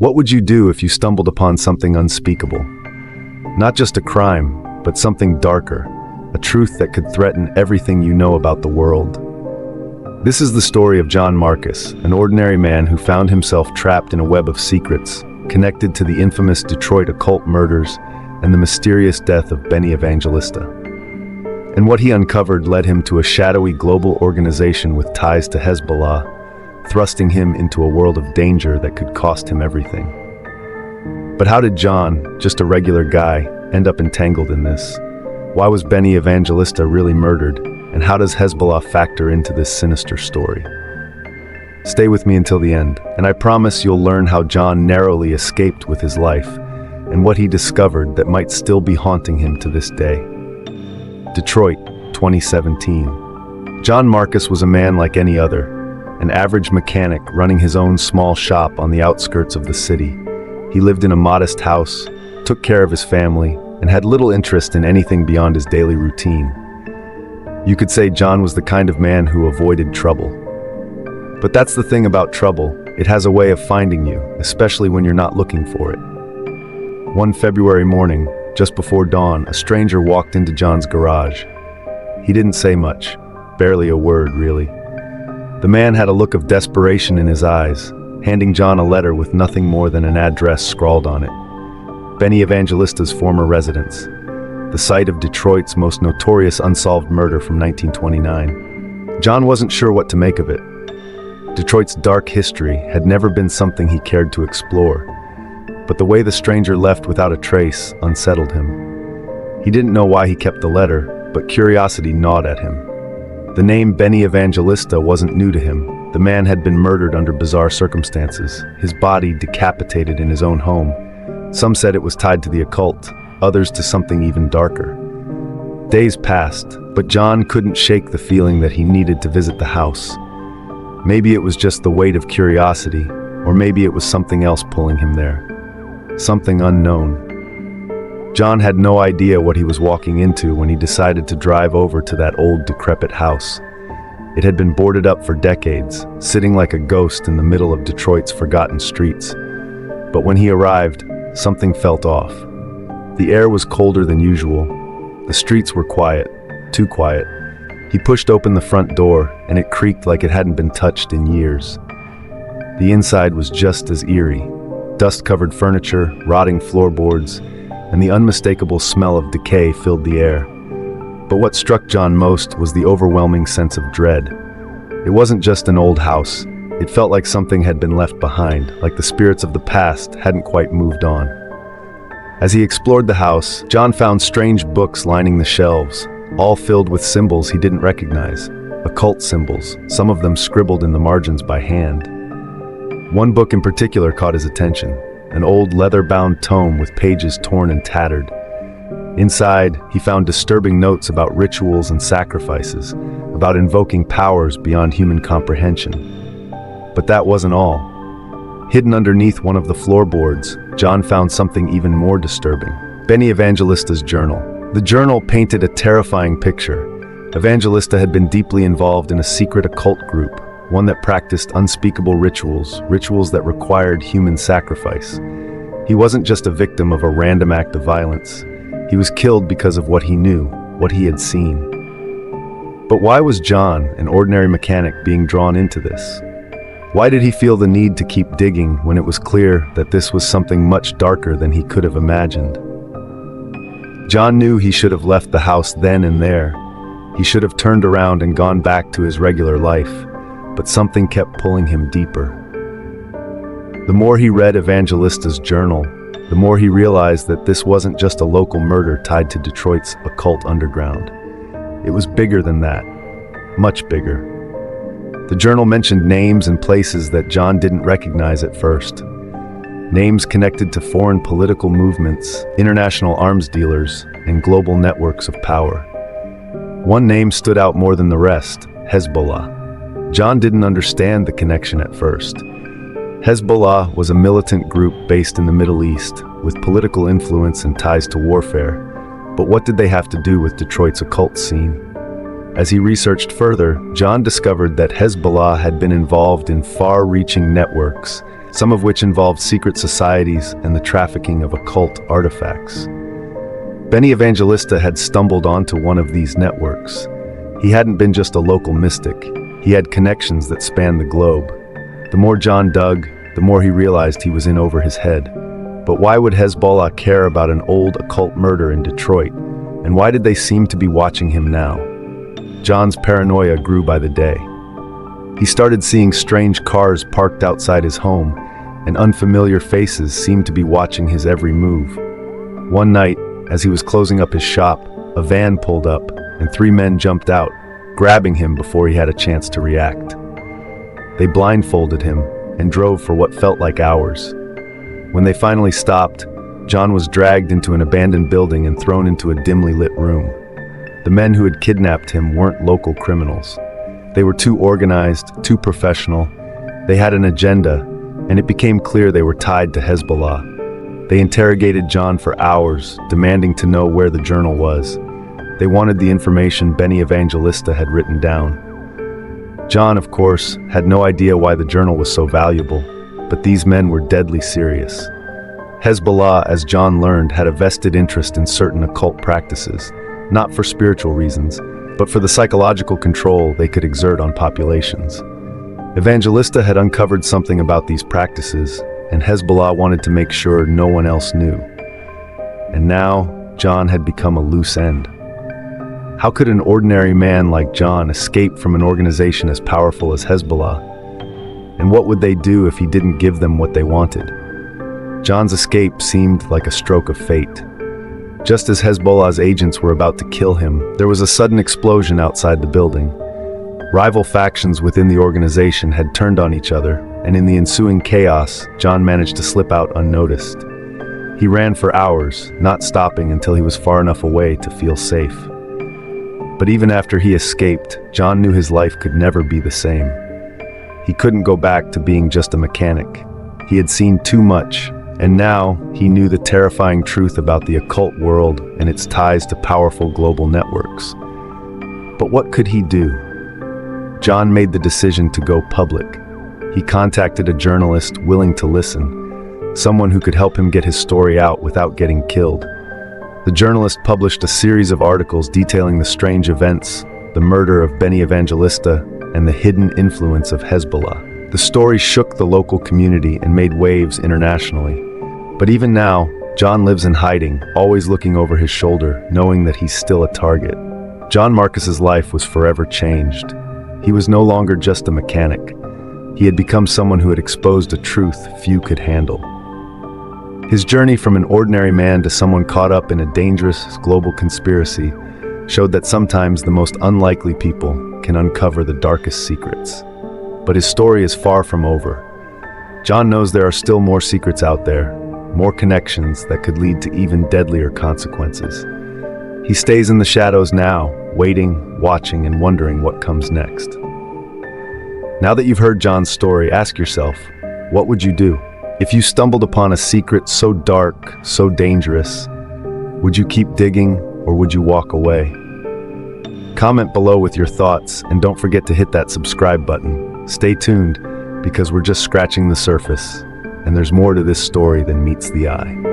What would you do if you stumbled upon something unspeakable? Not just a crime, but something darker, a truth that could threaten everything you know about the world. This is the story of John Marcus, an ordinary man who found himself trapped in a web of secrets, connected to the infamous Detroit occult murders and the mysterious death of Benny Evangelista. And what he uncovered led him to a shadowy global organization with ties to Hezbollah, thrusting him into a world of danger that could cost him everything. But how did John, just a regular guy, end up entangled in this? Why was Benny Evangelista really murdered? And how does Hezbollah factor into this sinister story? Stay with me until the end, and I promise you'll learn how John narrowly escaped with his life, and what he discovered that might still be haunting him to this day. Detroit, 2017. John Marcus was a man like any other, an average mechanic running his own small shop on the outskirts of the city. He lived in a modest house, took care of his family, and had little interest in anything beyond his daily routine. You could say John was the kind of man who avoided trouble. But that's the thing about trouble, it has a way of finding you, especially when you're not looking for it. One February morning, just before dawn, a stranger walked into John's garage. He didn't say much, barely a word, really. The man had a look of desperation in his eyes, handing John a letter with nothing more than an address scrawled on it. Benny Evangelista's former residence, the site of Detroit's most notorious unsolved murder from 1929. John wasn't sure what to make of it. Detroit's dark history had never been something he cared to explore, but the way the stranger left without a trace unsettled him. He didn't know why he kept the letter, but curiosity gnawed at him. The name Benny Evangelista wasn't new to him. The man had been murdered under bizarre circumstances, his body decapitated in his own home. Some said it was tied to the occult, others to something even darker. Days passed, but John couldn't shake the feeling that he needed to visit the house. Maybe it was just the weight of curiosity, or maybe it was something else pulling him there. Something unknown. John had no idea what he was walking into when he decided to drive over to that old, decrepit house. It had been boarded up for decades, sitting like a ghost in the middle of Detroit's forgotten streets. But when he arrived, something felt off. The air was colder than usual. The streets were quiet, too quiet. He pushed open the front door, and it creaked like it hadn't been touched in years. The inside was just as eerie. Dust-covered furniture, rotting floorboards, and the unmistakable smell of decay filled the air. But what struck John most was the overwhelming sense of dread. It wasn't just an old house. It felt like something had been left behind, like the spirits of the past hadn't quite moved on. As he explored the house, John found strange books lining the shelves, all filled with symbols he didn't recognize, occult symbols, some of them scribbled in the margins by hand. One book in particular caught his attention, an old leather-bound tome with pages torn and tattered. Inside, he found disturbing notes about rituals and sacrifices, about invoking powers beyond human comprehension. But that wasn't all. Hidden underneath one of the floorboards, John found something even more disturbing. Benny Evangelista's journal. The journal painted a terrifying picture. Evangelista had been deeply involved in a secret occult group, one that practiced unspeakable rituals that required human sacrifice. He wasn't just a victim of a random act of violence. He was killed because of what he knew, what he had seen. But why was John, an ordinary mechanic, being drawn into this? Why did he feel the need to keep digging when it was clear that this was something much darker than he could have imagined? John knew he should have left the house then and there. He should have turned around and gone back to his regular life, but something kept pulling him deeper. The more he read Evangelista's journal, the more he realized that this wasn't just a local murder tied to Detroit's occult underground. It was bigger than that, much bigger. The journal mentioned names and places that John didn't recognize at first. Names connected to foreign political movements, international arms dealers, and global networks of power. One name stood out more than the rest: Hezbollah. John didn't understand the connection at first. Hezbollah was a militant group based in the Middle East, with political influence and ties to warfare. But what did they have to do with Detroit's occult scene? As he researched further, John discovered that Hezbollah had been involved in far-reaching networks, some of which involved secret societies and the trafficking of occult artifacts. Benny Evangelista had stumbled onto one of these networks. He hadn't been just a local mystic. He had connections that spanned the globe. The more John dug, the more he realized he was in over his head. But why would Hezbollah care about an old occult murder in Detroit? And why did they seem to be watching him now? John's paranoia grew by the day. He started seeing strange cars parked outside his home, and unfamiliar faces seemed to be watching his every move. One night, as he was closing up his shop, a van pulled up, and 3 men jumped out, grabbing him before he had a chance to react. They blindfolded him and drove for what felt like hours. When they finally stopped, John was dragged into an abandoned building and thrown into a dimly lit room. The men who had kidnapped him weren't local criminals. They were too organized, too professional. They had an agenda, and it became clear they were tied to Hezbollah. They interrogated John for hours, demanding to know where the journal was. They wanted the information Benny Evangelista had written down. John, of course, had no idea why the journal was so valuable, but these men were deadly serious. Hezbollah, as John learned, had a vested interest in certain occult practices, not for spiritual reasons, but for the psychological control they could exert on populations. Evangelista had uncovered something about these practices, and Hezbollah wanted to make sure no one else knew. And now, John had become a loose end. How could an ordinary man like John escape from an organization as powerful as Hezbollah? And what would they do if he didn't give them what they wanted? John's escape seemed like a stroke of fate. Just as Hezbollah's agents were about to kill him, there was a sudden explosion outside the building. Rival factions within the organization had turned on each other, and in the ensuing chaos, John managed to slip out unnoticed. He ran for hours, not stopping until he was far enough away to feel safe. But even after he escaped, John knew his life could never be the same. He couldn't go back to being just a mechanic. He had seen too much, and now he knew the terrifying truth about the occult world and its ties to powerful global networks. But what could he do? John made the decision to go public. He contacted a journalist willing to listen, someone who could help him get his story out without getting killed. The journalist published a series of articles detailing the strange events, the murder of Benny Evangelista, and the hidden influence of Hezbollah. The story shook the local community and made waves internationally. But even now, John lives in hiding, always looking over his shoulder, knowing that he's still a target. John Marcus's life was forever changed. He was no longer just a mechanic. He had become someone who had exposed a truth few could handle. His journey from an ordinary man to someone caught up in a dangerous global conspiracy showed that sometimes the most unlikely people can uncover the darkest secrets. But his story is far from over. John knows there are still more secrets out there, more connections that could lead to even deadlier consequences. He stays in the shadows now, waiting, watching, and wondering what comes next. Now that you've heard John's story, ask yourself, what would you do? If you stumbled upon a secret so dark, so dangerous, would you keep digging or would you walk away? Comment below with your thoughts and don't forget to hit that subscribe button. Stay tuned because we're just scratching the surface and there's more to this story than meets the eye.